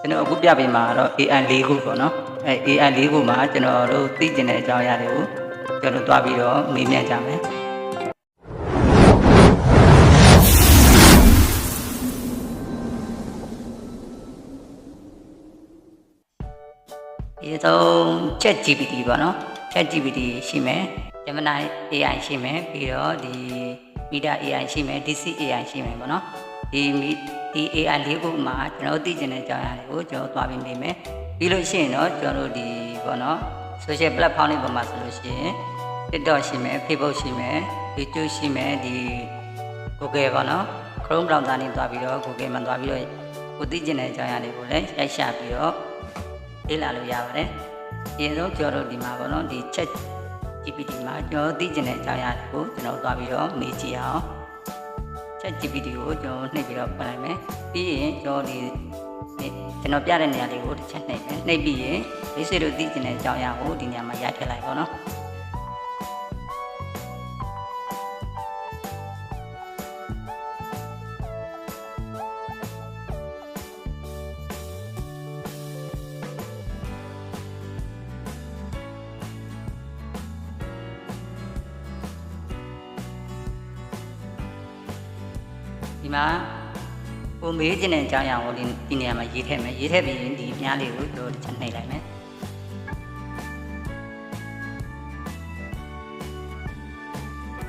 ကျွန်တော်အခုပြပေးမှာတော့ AI ၄ခုပေါ့နော်AI ၄ခုမှာကျွန်တော်တို့သိကျင်တဲ့အကြောင်းအရာတွေကိုကျွန်တော်တွားပြီးတော့မေးမြန်းကြမယ်ဒီတော့ ChatGPT ပေါ့နော် ChatGPT ရှိမယ် Gemini AI ရှိမယ်ပြီးတော့ဒီ Meta AI ရှိမယ် DC AI ရှိမယ်ပေါ့နော်ဒီ AI ၄ခုမှာကျွန်တော်သိကျင်တဲ့အကြောင်းအရာတွေကိုကျွန်တော်တွားပြီးမေးမယ်ပြီးလို့ရှိရင်တော့ကျွန်တော်တို့ဒီပေါ့နော် social platform တွေပေါ်မှာဆိုလို့ရှိရင် TikTok ရှိမယ် Facebook ရှိမယ် YouTube ရှိမယ်ဒီ Google ပေါ့နော် Chrome browser နဲ့တွားပြီးတော့ Google မှာတွားပြီးတော့ကိုသိကျင်တဲ့အကြောင်းအရာတွေကိုလည်းရိုက်ရှာပြီးတော့လေ့လာလို့ရပါတယ်။ဒီတော့ကျွန်တော်တို့ဒီမှာပေါ့နော်ဒီ ChatGPT မှာကျွန်တော်သိကျင်တဲ့အကြောင်းအရာတွေကိုကျွန်တော်တွားပြီးတော့မေးကြည့်အောင် ChatGPT ကိုကျွန်တော်နှိပ်ပြီးတော့ပြန်လိုက်မယ်။ပြီးရင်ကျွန်တော်ပြတဲ့နေရာလေးကိုတစ်ချက်နှိပ်မယ်။နှိပ်ပြီးရင်မိတ်ဆွေတို့သိကျင်တဲ့အကြောင်းအရာကိုဒီနေရာမှာရိုက်ထည့်လိုက်ပေါ့နော်။ဒီမှာကိုမေးချင်တဲ့အကြောင်းအရာကိုဒီနေရာမှာရေးထည့်မယ်ရေးထည့်ပြီးရင်ဒီမြားလေးကိုတို့တစ်ချက်နှိပ်လိုက်မယ်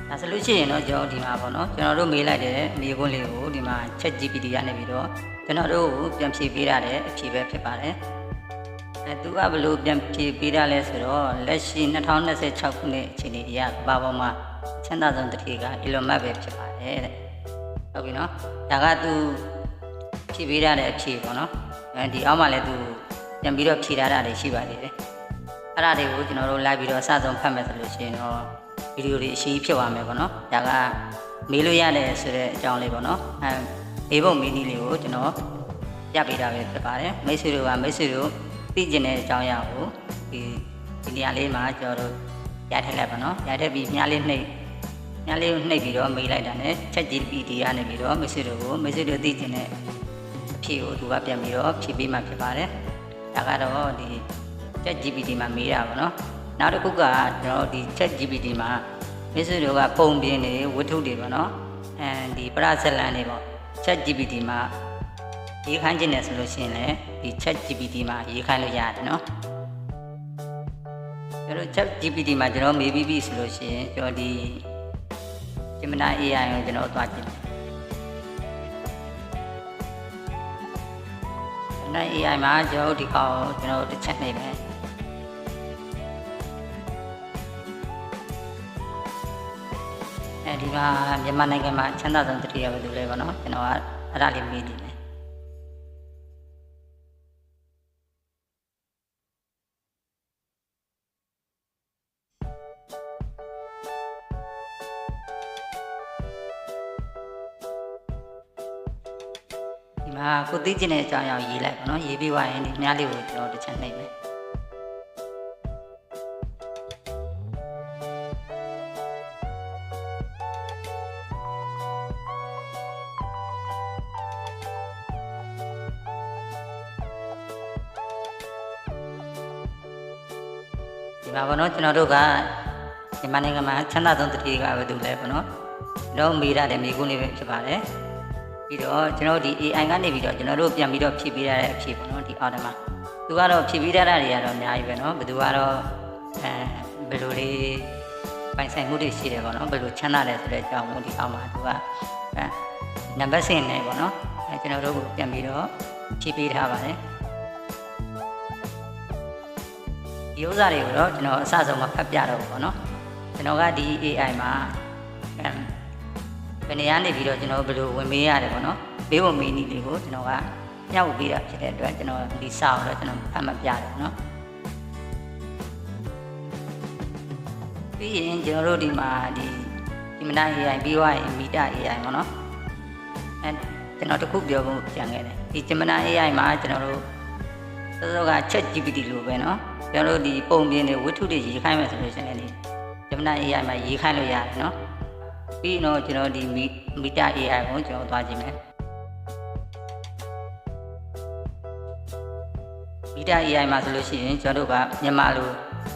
ဒါဆိုလို့ရှိရင်တော့ကျွန်တော်ဒီမှာပေါ့နော်ကျွန်တော်တို့မေးလိုက်တဲ့မေးခွန်းလေးကိုဒီမှာ ChatGPT ကနေပြီးတော့ကျွန်တော်တို့ကိုပြန်ဖြေပေးရတဲ့အဖြေပဲဖြစ်ပါတယ်သူကဘယ်လိုပြန်ဖြေပေးရလဲဆိုတော့လက်ရှိ2026ခုနှစ်အခြေအနေအရကမ္ဘာပေါ်မှာချမ်းသာဆုံးတစ်ထေက Elon Musk ပဲဖြစ်ပါတယ်တဲ့ဟုတ်ပြီနော်ဒါကသူဖြည့်ပေးရတဲ့အဖြေပေါ့နော်ဒီအောက်မှာလည်းသူပြန်ပြီးတော့ဖြည့်ထားတာတွေရှိပါသေးတယ်အဲ့ဒါတွေကိုကျွန်တော်တို့လိုက်ပြီးတော့အစဆုံးဖတ်မယ်ဆိုလို့ရှိရင်တော့ဗီဒီယိုတွေအရှိဖြစ်သွားမယ်ပေါ့နော်ဒါကမေးလို့ရတယ်ဆိုတဲ့အကြောင်းလေးပေါ့နော်မေးဖို့မေးနည်းလေးကိုကျွန်တော်ပြပေးတာပဲဖြစ်ပါတယ်မိတ်ဆွေတို့ကမိတ်ဆွေတို့သိကျင်တဲ့အကြောင်းအရာကိုဒီနေရာလေးမှာကျွန်တော်တို့ရထည့်လိုက်ပါနော်ရထည့်ပြီးမြားလေးနှိပ်ပြီးတော့မေးလိုက်တာနဲ့ ChatGPT ကနေပြီးတော့မိတ်ဆွေတို့သိကျင်တဲ့အဖြေကိုသူကပြန်ပြီးတော့ဖြေပေးမှဖြစ်ပါတယ်ဒါကတော့ဒီ ChatGPT မှာမေးတာပေါ့နော်နောက်တစ်ခုကကျွန်တော်ဒီ ChatGPT မှာမိတ်ဆွေတို့ကပုံပြင်တွေဝတ္ထုတွေပေါ့နော်ဒီပရဇလန်တွေပေါ့ ChatGPT မှာရေးခိုင်းခြင်းနဲ့ဆိုလို့ရှိရင်လည်းဒီ ChatGPT မှာရေးခိုင်းလို့ရတယ်နော်ကျွန်တော် ChatGPT မှာကျွန်တော်မေးပြီးပြီဆိုလို့ရှိရင်ကျွန်တော်ဒီ Gemini AI ကိုကျွန်တော်သွားကြည့်Gemini AI မှာကျွန်တော်ဒီကောင်ကျွန်တော်တစ်ချက်နေမယ်ဒီမှာမြန်မာနိုင်ငံမှာချမ်းသာဆုံးတစ်ထေရပဲသူလဲပေါ့နော်ကျွန်တော်ကအဲ့ဒါလေးမေးကြည့်မယ်ဒီမှာကိုသိကျင်တဲ့အကြောင်းအရာရေးလိုက်ပေါ့နော်ရေးပြီးသွားရင်ဒီမြားလေးကိုကျွန်တော်တစ်ချက်နှိပ်မယ်ဒီမှာပေါ့နော်ကျွန်တော်တို့ကမြန်မာနိုင်ငံမှာချမ်းသာဆုံးတစ်ထေကပဲသူလဲပေါ့နော်တော့မေးရတဲ့မိကုန်းလေးပဲဖြစ်ပါတယ်ပြီးတော့ကျွန်တော်ဒီ AI ကနေပြီးတော့ကျွန်တော်တို့ပြန်ပြီးတော့ဖြည့်ပေးရတဲ့အဖြေပေါ့နော်ဒီအော်တမှာသူကတော့ဖြည့်ပေးရတာတွေကတော့အများကြီးပဲနော်ဘယ်သူကတော့ဘယ်လိုလေးပိုင်ဆိုင်မှုတွေရှိတယ်ပေါ့နော်ဘယ်လိုချမ်းသာတယ်ဆိုတဲ့အကြောင်းကိုဒီအောက်မှာသူကနံပါတ်စင်နေပေါ့နော်ကျွန်တော်တို့ပြန်ပြီးတော့ဖြည့်ပေးထားပါတယ်ဒီဥစ္စာတွေကိုတော့ကျွန်တော်အစဆုံးမှာဖတ်ပြတော့ပေါ့နော်ကျွန်တော်ကဒီ AI မှာဘယ်နေရာနေပြီးတော့ကျွန်တော်ဘယ်လိုဝင်မေးရတယ်ပေါ့နော်မေးဖို့မေးနည်းလေးကိုကျွန်တော်ကညှောက်ပေးတာဖြစ်တဲ့အတွက်ကျွန်တော်ဒီစာကိုတော့ကျွန်တော်ဖတ်မှပြတယ်နော်ပြီးရင်ကျွန်တော်တို့ဒီမှာဒီ Gemini AI ပြီးသွားရင် Meta AI ပေါ့နော်ကျွန်တော်တခုပြောဖို့ကြံခဲ့တယ်ဒီ Gemini AI မှာကျွန်တော်တို့စောက ChatGPT လို့ပဲနော်ကျွန်တော်တို့ဒီပုံပြင်တွေဝတ္ထုတွေရေးခိုင်းမယ်ဆိုလို့ရှိရင်လည်း Gemini AI မှာရေးခိုင်းလို့ရတယ်နော်ပြီးတော့ကျွန်တော်ဒီ Meta AI ကိုကျွန်တော်သွားကြည့်မယ် Vita AI မှာဆိုလို့ရှိရင်ကျွန်တော်တို့ကမြန်မာလို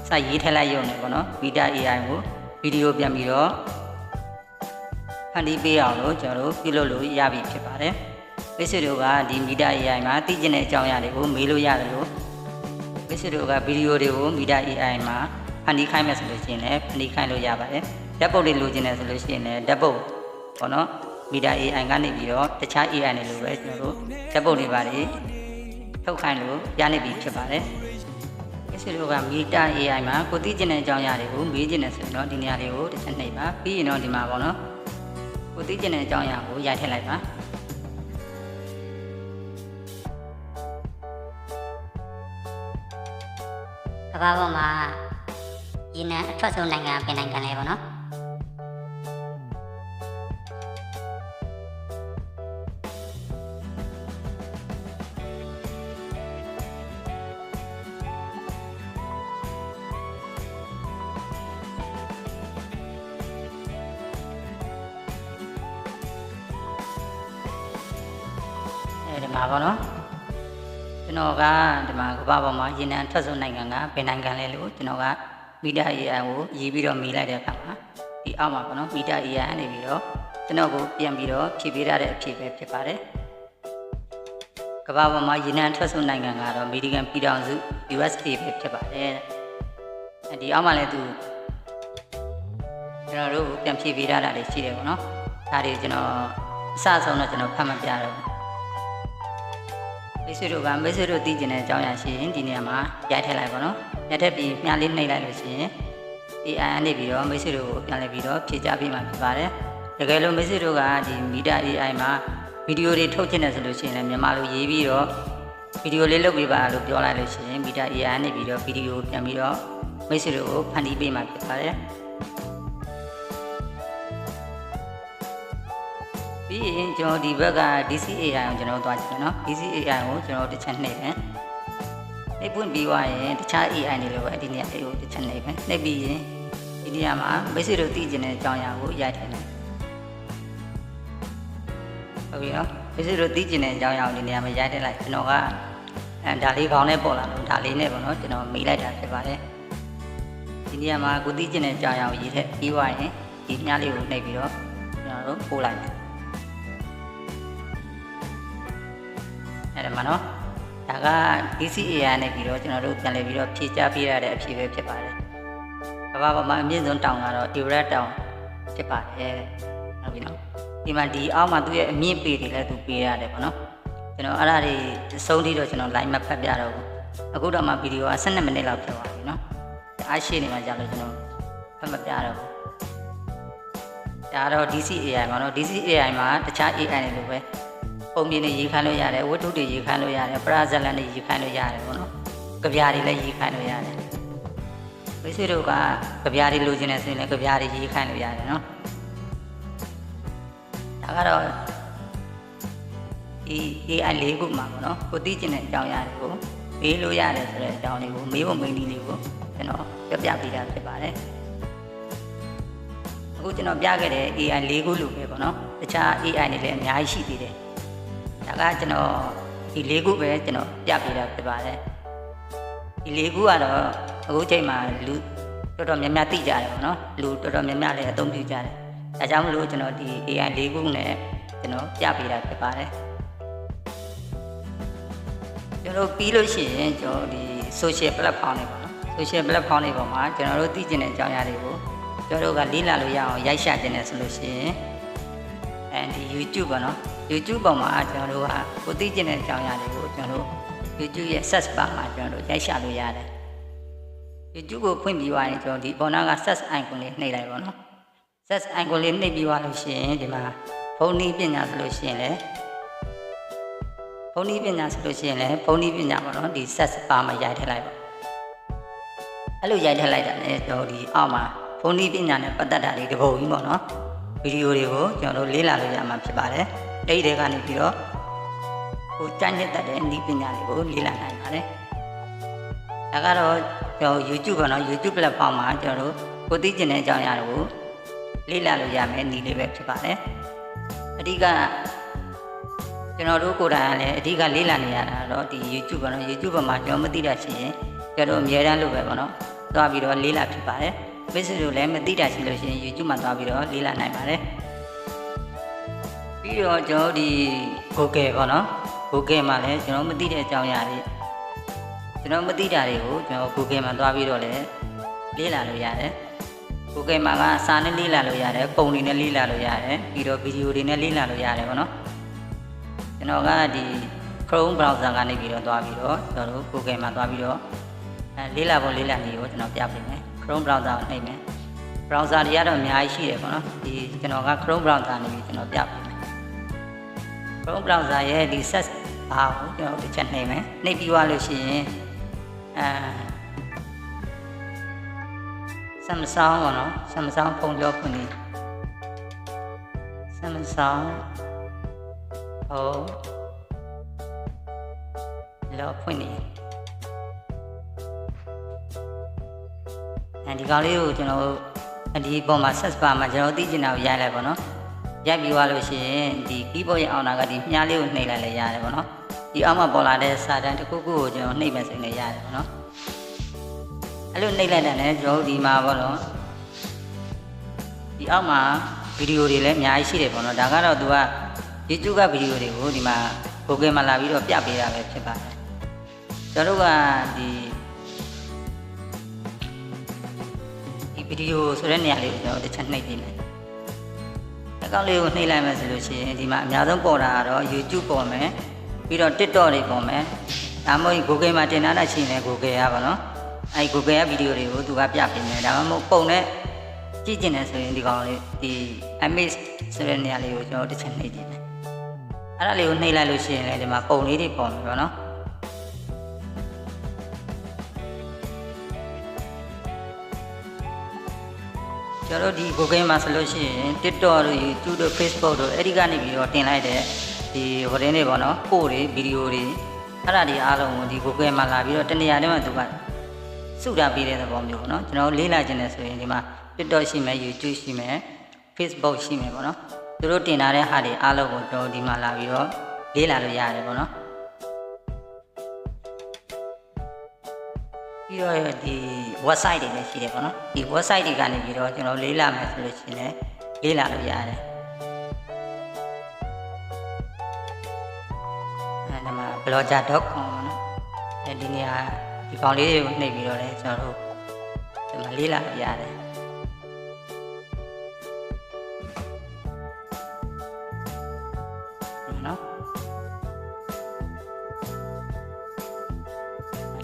စရေးထည့်လိုက်ရုံနဲ့ပေါ့နော် Vita AI ကိုဗီဒီယိုပြန်ပြီးတော့ဖန်တီးပေးအောင်လို့ကျွန်တော်တို့ပြုလုပ်လို့ရပြီဖြစ်ပါတယ်မိတ်ဆွေတို့ကဒီ Vita AI မှာသိကျင်တဲ့အကြောင်းအရာတွေကိုမေးလို့ရတယ်လို့မိတ်ဆွေတို့ကဗီဒီယိုတွေကို Vita AI မှာဖန်တီးခိုင်းမယ်ဆိုလို့ရှိရင်လည်းဖန်တီးခိုင်းလို့ရပါတယ်ဓာတ်ပုံတွေလိုချင်တယ်ဆိုလို့ရှိရင်လည်းဓာတ်ပုံပေါ့နော် Vita AI ကနေပြီးတော့တခြား AI တွေလိုပဲကျွန်တော်တို့ဓာတ်ပုံတွေပါတယ်ထုတ်ခိုင်းလို့ရနေပြီဖြစ်ပါတယ်မိတ်ဆွေတို့က Vita AI မှာကိုသိကျင်တဲ့အကြောင်းအရာတွေကိုမေးကျင်တယ်ဆိုရင်တော့ဒီနေရာလေးကိုတစ်ချက်နှိပ်ပါပြီးရင်တော့ဒီမှာပေါ့နော်ကိုသိကျင်တဲ့အကြောင်းအရာကိုရိုက်ထည့်လိုက်ပါကမ္ဘာပေါ်မှာရေနံအထွက်ဆုံးနိုင်ငံဘယ်နိုင်ငံလဲပေါ့နော်ဒီမှာပေါ့နော်ကျွန်တော်ကဒီမှာကမ္ဘာပေါ်မှာရေနံအထွက်ဆုံးနိုင်ငံကဘယ်နိုင်ငံလဲလို့ကျွန်တော်က Vita AI ကိုရေးပြီးတော့မေးလိုက်တဲ့အခါမှာဒီအောက်မှာပေါ့နော် Vita AI ကနေပြီးတော့ကျွန်တော်ကိုပြန်ပြီးတော့ဖြည့်ပေးရတဲ့အဖြေပဲဖြစ်ပါတယ်ကမ္ဘာပေါ်မှာရေနံအထွက်ဆုံးနိုင်ငံကတော့အမေရိကန်ပြည်ထောင်စု USA ပဲဖြစ်ပါတယ်ဒီအောက်မှာလည်းသူကျွန်တော်တို့ပြန်ဖြည့်ပေးရတာတွေရှိတယ်ပေါ့နော်ဒါတွေကျွန်တော်အစဆုံးတော့ကျွန်တော်ဖတ်မပြတော့မိတ်ဆွေတို့ကမိတ်ဆွေတို့သိကျင်တဲ့အကြောင်းအရာရှိရင်ဒီနေရာမှာရိုက်ထည့်လိုက်ပါတော့ရိုက်ထည့်ပြီးမြားလေးနှိပ်လိုက်လို့ရှိရင် AI ကနေပြီးတော့မိတ်ဆွေတို့ကိုပြန်လည်ပြီးတော့ဖြည့်ချပေးမှာဖြစ်ပါတယ်တကယ်လို့မိတ်ဆွေတို့ကဒီ Vita AI မှာဗီဒီယိုတွေထုတ်ချင်တယ်ဆိုလို့ရှိရင်လည်းမြန်မာလိုရေးပြီးတော့ဗီဒီယိုလေးလုပ်ပေးပါလို့ပြောလိုက်လို့ရှိရင် Vita AI ကနေပြီးတော့ဗီဒီယိုပြန်ပြီးတော့မိတ်ဆွေတို့ကိုဖန်တီးပေးမှာဖြစ်ပါတယ်ပြီးရင်ကျွန်တော်ဒီဘက်က DCAI ကိုကျွန်တော်သွားကြည့်မယ်နော် DCAI ကိုကျွန်တော်တစ်ချက်နှိပ်မယ်နှိပ်ပွင့်ပြီးသွားရင်တခြား AI တွေလိုပဲဒီနေရာလေးကိုတစ်ချက်နှိပ်မယ်နှိပ်ပြီးရင်ဒီနေရာမှာမိတ်ဆွေတို့သိကျင်တဲ့အကြောင်းအရာကိုရိုက်ထည့်မယ်ဟုတ်ပြီနော်မိတ်ဆွေတို့သိကျင်တဲ့အကြောင်းအရာကိုဒီနေရာမှာရိုက်ထည့်လိုက်ကျွန်တော်ကဒါလေးခေါင်းနဲ့ပေါ်လာလို့ဒါလေးနဲ့ပေါ့နော်ကျွန်တော်မေးလိုက်တာဖြစ်ပါတယ်ဒီနေရာမှာကိုသိကျင်တဲ့အကြောင်းအရာကိုရေးထည့်ပြီးသွားရင်ဒီမြားလေးကိုနှိပ်ပြီးတော့ကျွန်တော်တို့ပို့လိုက်မယ်အဲ့ဒါမှနော်ဒါက DCAI နဲ့ပြီးတော့ကျွန်တော်တို့ပြန်လည်ပြီးတော့ဖြည့်ချပေးရတဲ့အဖြေပဲဖြစ်ပါတယ်ကမ္ဘာပေါ်မှာအမြင့်ဆုံးတောင်ကတော့ Everest တောင်ဖြစ်ပါတယ်ဟုတ်ပြီနော်ဒီမှာဒီအောက်မှာသူ့ရဲ့အမြင့်ပေတွေလည်းသူပေးရတယ်ပေါ့နော်ကျွန်တော်အဲ့ဒါတွေအဆုံးထိတော့ကျွန်တော် line မဖတ်ပြတော့ဘူးအခုတော့မှဗီဒီယိုက12မိနစ်လောက်ဖြစ်သွားပြီနော်အားရှိနေမှကြာလို့ကျွန်တော်ဖတ်မပြတော့ဘူးဒါတော့ DCAI မှာနော် DCAI မှာတခြား AI တွေလိုပဲပုံပြင်တွေရေးခိုင်းလို့ရတယ်ဝတ္ထုတွေရေးခိုင်းလို့ရတယ်ပရာဇလန်တွေရေးခိုင်းလို့ရတယ်ပေါ့နော်ကြပြားတွေလည်းရေးခိုင်းလို့ရတယ်မိတ်ဆွေတို့ကကြပြားတွေလိုချင်တယ်ဆိုရင်လည်းကြပြားတွေရေးခိုင်းလို့ရတယ်နော်ဒါကတော့ဒီ AI ၄ခုမှာပေါ့နော်ကိုသိချင်တဲ့အကြောင်းအရာတွေကိုမေးလို့ရတယ်ဆိုတဲ့အကြောင်းလေးကိုမေးဖို့မိန်းဒီလေးကိုကျွန်တော်ပြပြပေးတာဖြစ်ပါတယ်အခုကျွန်တော်ပြခဲ့တဲ့ AI ၄ခုလိုပဲပေါ့နော်တခြား AI တွေလည်းအများကြီးရှိသေးတယ်ဒါကကျွန်တော်ဒီ၄ခုပဲကျွန်တော်ပြပေးတာဖြစ်ပါတယ်ဒီ၄ခုကတော့အခုချိန်မှာလူတော်တော်များများသိကြတယ်ပေါ့နော်လူတော်တော်များများလည်းအသုံးပြုကြတယ်ဒါကြောင့်မလို့ကျွန်တော်ဒီ AI ၄ခုနဲ့ကျွန်တော်ပြပေးတာဖြစ်ပါတယ်ကျွန်တော်ပြီးလို့ရှိရင်ကျွန်တော်ဒီ social platform တွေပေါ့နော် social platform တွေပေါ်မှာကျွန်တော်တို့သိကျင်တဲ့အကြောင်းအရာတွေကိုကျွန်တော်တို့ကလေ့လာလို့ရအောင်ရိုက်ရှာတင်တယ်ဆိုလို့ရှိရင်ဒီ YouTube ပေါ့နော် YouTube ပေါ်မှာကျွန်တော်တို့ကကိုသိကျင်တဲ့အကြောင်းအရာတွေကိုကျွန်တော်တို့ YouTube ရဲ့ search bar မှာကျွန်တော်တို့ရိုက်ရှာလို့ရတယ် YouTube ကိုဖွင့်ပြီးသွားရင်ကျွန်တော်ဒီပေါ်နာက search icon လေးနှိပ်လိုက်ပါတော့ search icon လေးနှိပ်ပြီးသွားလို့ရှိရင်ဒီမှာဖုန်းနည်းပညာဆိုလို့ရှိရင်လည်းဖုန်းနည်းပညာဆိုလို့ရှိရင်လည်းဖုန်းနည်းပညာပေါ့နော်ဒီ search bar မှာရိုက်ထည့်လိုက်ပါအဲ့လိုရိုက်ထည့်လိုက်တာလည်းကျွန်တော်ဒီအောက်မှာဖုန်းနည်းပညာနဲ့ပတ်သက်တာတွေတပုံကြီးပေါ့နော်ဗီဒီယိုတွေကိုကျွန်တော်တို့လေ့လာလို့ရမှာဖြစ်ပါတယ်အဲ့ဒီကနေပြီးတော့ကိုကြမ်းညက်တတ်တဲ့နည်းပညာတွေကိုလေ့လာနိုင်ပါတယ်ဒါကတော့ကျွန်တော် YouTube ပေါ့နော် YouTube platform မှာကျွန်တော်တို့ကိုသိကျင်တဲ့အကြောင်းအရာတွေကိုလေ့လာလို့ရမယ်နည်းလေးပဲဖြစ်ပါတယ်အဓိက ကျွန်တော်တို့ကိုယ်တိုင်ကလည်းအဓိကလေးလာနေရတာတော့ဒီ YouTube ပေါ့နော် YouTube မှာကျွန်တော်မသိတာရှိရင်ကျွန်တော်အများတန်းလို့ပဲပေါ့နော်သွားပြီးတော့လေးလာဖြစ်ပါတယ်မိတ်ဆွေတို့လည်းမသိတာရှိလို့ရှိရင် YouTube မှာသွားပြီးတော့လေးလာနိုင်ပါတယ်ပြီးတော့ကျွန်တော်ဒီ Google ပေါ့နော် Google မှာလည်းကျွန်တော်မသိတဲ့အကြောင်းအရာတွေကျွန်တော်မသိတာတွေကိုကျွန်တော် Google မှာသွားပြီးတော့လည်းလေးလာလို့ရတယ် Google မှာကစာနဲ့လေးလာလို့ရတယ်ပုံတွေနဲ့လေးလာလို့ရတယ်ပြီးတော့ဗီဒီယိုတွေနဲ့လေးလာလို့ရတယ်ပေါ့နော်ကျွန်တော်ကဒီ Chrome browser ကနေပြီးတော့သွားပြီးတော့ကျွန်တော်တို့ Google မှာသွားပြီးတော့လေးလာပုံလေးလာနေကိုကျွန်တော်ပြပေးမယ် Chrome browser ကိုနှိပ်မယ် browser တွေကတော့အများကြီးရှိတယ်ပေါ့နော်ဒီကျွန်တော်က Chrome browser နေပြီးကျွန်တော်ပြပေးမယ် Chrome browser ရဲ့ဒီ search bar ကိုကျွန်တော်တစ်ချက်နှိပ်မယ်နှိပ်ပြီးသွားလို့ရှိရင်Samsung ပေါ့နော် Samsung ဖုန်းပြောဖွင့်နေ Samsung ဟိုလောဖွင့်နေဒီကောင်လေးကိုကျွန်တော်ဒီပုံမှာ search bar မှာကျွန်တော်သိချင်တာကိုရိုက်လိုက်ပေါ့နော်ရိုက်ပြီးသွားလို့ရှိရင်ဒီ keyboard ရဲ့အောက်နာကဒီမြားလေးကိုနှိပ်လိုက်လဲရတယ်ပေါ့နော်ဒီအောက်မှာပေါ်လာတဲ့စာတန်းတစ်ခုခုကိုကျွန်တော်နှိပ်မယ်ဆိုရင်ရတယ်ပေါ့နော်အဲ့လိုနှိပ်လိုက်တဲ့နဲ့ကျွန်တော်ဒီမှာပေါ့နော်ဒီအောက်မှာဗီဒီယိုတွေလည်းအများကြီးရှိတယ်ပေါ့နော်ဒါကတော့သူက YouTube ကဗီဒီယိုတွေကိုဒီမှာ Google မှာလာပြီးတော့ပြပေးတာပဲဖြစ်ပါတယ်ကျွန်တော်တို့ကဒီဗီဒီယိုဆိုတဲ့နေရာလေးကိုကျွန်တော်တစ်ချက်နှိပ်ပေးမယ်အကောင့်လေးကိုနှိပ်လိုက်မယ်ဆိုလို့ရှိရင်ဒီမှာအများဆုံးပေါ်တာကတော့ YouTube ပေါ်မယ်ပြီးတော့ TikTok တွေပေါ်မယ်ဒါမှမဟုတ် Google မှာတင်ထားတာရှိရင် Google ရပါတော့အဲ Google ရဲ့ဗီဒီယိုတွေကိုသူကပြပေးမယ်ဒါမှမဟုတ်ပုံနဲ့ကြည့်ကျင်တယ်ဆိုရင်ဒီကောင်လေးဒီ image ဆိုတဲ့နေရာလေးကိုကျွန်တော်တစ်ချက်နှိပ်ကြည့်မယ်အဲ့ဒါလေးကိုနှိပ်လိုက်လို့ရှိရင်လည်းဒီမှာပုံလေးတွေပေါ်မယ်ပေါ့နော်ကျွန်တော်ဒီ Google မှာဆိုလို့ရှိရင် TikTok တို့ YouTube တို့ Facebook တို့အဲ့ဒီကနေပြီးတော့တင်လိုက်တဲ့ဒီဟိုတင်းတွေပေါ့နော်ပို့တွေဗီဒီယိုတွေအဲ့ဒါတွေအားလုံးကိုဒီ Google မှာလာပြီးတော့တနေရာတည်းမှာသူကစုတာပေးတဲ့သဘောမျိုးပေါ့နော်ကျွန်တော်လေးလာခြင်းနဲ့ဆိုရင်ဒီမှာ TikTok ရှိမယ် YouTube ရှိမယ် Facebook ရှိမယ်ပေါ့နော်သူတို့တင်ထားတဲ့ဟာတွေအားလုံးကိုကျွန်တော်ဒီမှာလာပြီးတော့လေးလာလို့ရတယ်ပေါ့နော်ပြီးတော့ဒီ website တွေလည်းရှိတယ်ပေါ့နော်ဒီ website တွေကနေပြီးတော့ကျွန်တော်လေးလာမယ်ဆိုလို့ရှိရင်လည်းလေးလာလို့ရတယ်အဲဒီမှာ blogger.com ပေါ့နော်အဲဒီနေရာဒီကောင်လေးတွေကိုနှိပ်ပြီးတော့လည်းကျွန်တော်တို့ဒီမှာလေးလာလို့ရတယ်နော်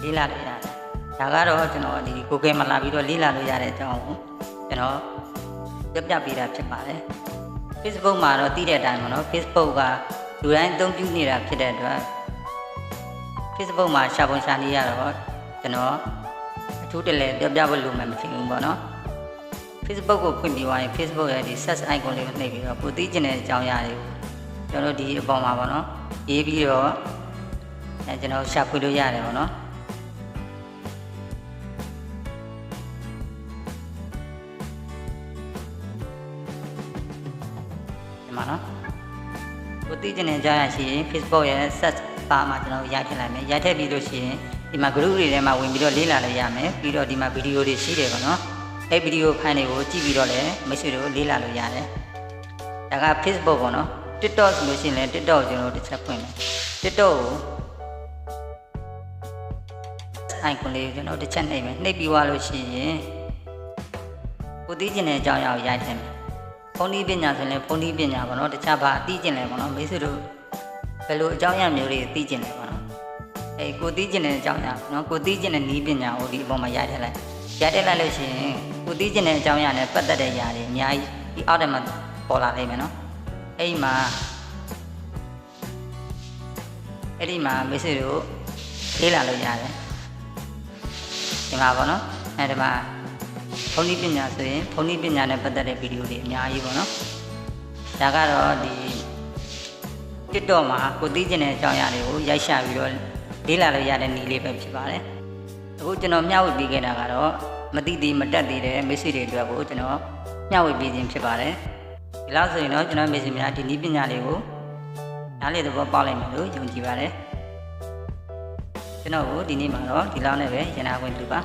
လေးလာလို့ရတယ်ဒါကတော့ကျွန်တော်ဒီ Google မှာလာပြီးတော့လေးလာလို့ရတဲ့အကြောင်းကိုကျွန်တော်ပြပြပေးတာဖြစ်ပါတယ် Facebook မှာတော့သိတဲ့အတိုင်းပေါ့နော် Facebook ကလူတိုင်းအသုံးပြုနေတာဖြစ်တဲ့အတွက် Facebook မှာရှာပုံရှာနေရတော့ကျွန်တော်အထူးတလဲပြပြဖို့လိုမှမဖြစ်ဘူးပေါ့နော် Facebook ကိုဖွင့်ပြီးသွားရင် Facebook ရဲ့ဒီ search icon လေးကိုနှိပ်ပြီးတော့ကိုသိချင်တဲ့အကြောင်းအရာတွေကိုကျွန်တော်ဒီအပေါ်မှာပေါ့နော်ရေးပြီးတော့ကျွန်တော်ရှာဖွေလို့ရတယ်ပေါ့နော်နော်ကိုသိချင်တဲ့ကြားရရှိရင် Facebook ရဲ့ search bar မှာကျွန်တော်ရိုက်ထည့်လိုက်မယ်ရိုက်ထည့်ပြီးလို့ရှိရင်ဒီမှာ group တွေထဲမှာဝင်ပြီးတော့လေးလာလို့ရမယ်ပြီးတော့ဒီမှာဗီဒီယိုတွေရှိတယ်ပေါ့နော်အဲ့ဗီဒီယိုဖိုင်တွေကိုကြည့်ပြီးတော့လည်းမိတ်ဆွေတို့လေးလာလို့ရတယ်ဒါက Facebook ပေါ့နော် TikTok ဆိုလို့ရှိရင်လည်း TikTok ကိုကျွန်တော်တစ်ချက်ဖွင့်မယ် TikTok ကို icon လေးကိုကျွန်တော်တစ်ချက်နှိပ်မယ်နှိပ်ပြီးသွားလို့ရှိရင်ကိုသိချင်တဲ့အကြောင်းအရာကိုရိုက်ထည့်မယ်ဖုန်းဒီပညာဆိုရင်ဖုန်းဒီပညာပေါ့နော်တခြားဘာသိကျင်လဲပေါ့နော်မိတ်ဆွေတို့ဘယ်လိုအကြောင်းအရာမျိုးတွေသိကျင်လဲပေါ့နော်အဲကိုသိကျင်တဲ့အကြောင်းအရာနော်ကိုသိကျင်တဲ့နည်းပညာကိုဒီအပေါ်မှာရိုက်ထည့်လိုက်လို့ရှိရင်ကိုသိကျင်တဲ့အကြောင်းအရာနဲ့ပတ်သက်တဲ့ຢာတွေအများကြီးဒီအောက်ထဲမှာပေါ်လာနိုင်မယ်နော်အဲ့ဒီမှာမိတ်ဆွေတို့လေးလာလို့ရတယ်ဒီမှာပေါ့နော်အဲဒီမှာဖုန်းနည်းပညာဆိုရင်ဖုန်းနည်းပညာနဲ့ပတ်သက်တဲ့ဗီဒီယိုတွေအများကြီးပေါ့နော်ဒါကတော့ဒီ TikTok မှာကိုသိချင်တဲ့အကြောင်းအရာတွေကိုရိုက်ရှာပြီးတော့လေးလာလို့ရတဲ့နည်းလေးပဲဖြစ်ပါတယ်အခုကျွန်တော်မျှဝေပေးခဲ့တာကတော့မသိသေးမတက်သေးတဲ့မိတ်ဆွေတွေအတွက်ကိုကျွန်တော်မျှဝေပေးခြင်းဖြစ်ပါတယ်ဒီလောက်ဆိုရင်တော့ကျွန်တော်မိတ်ဆွေများဒီနည်းပညာလေးကိုနာ နားလေသဘောပေါက်လိုက်မယ်လို့ယုံကြည်ပါတယ်ကျွန်တော်ကိုဒီနေ့မှာတော့ဒီလောက်နဲ့ပဲရနာခွင့်ပြုပါ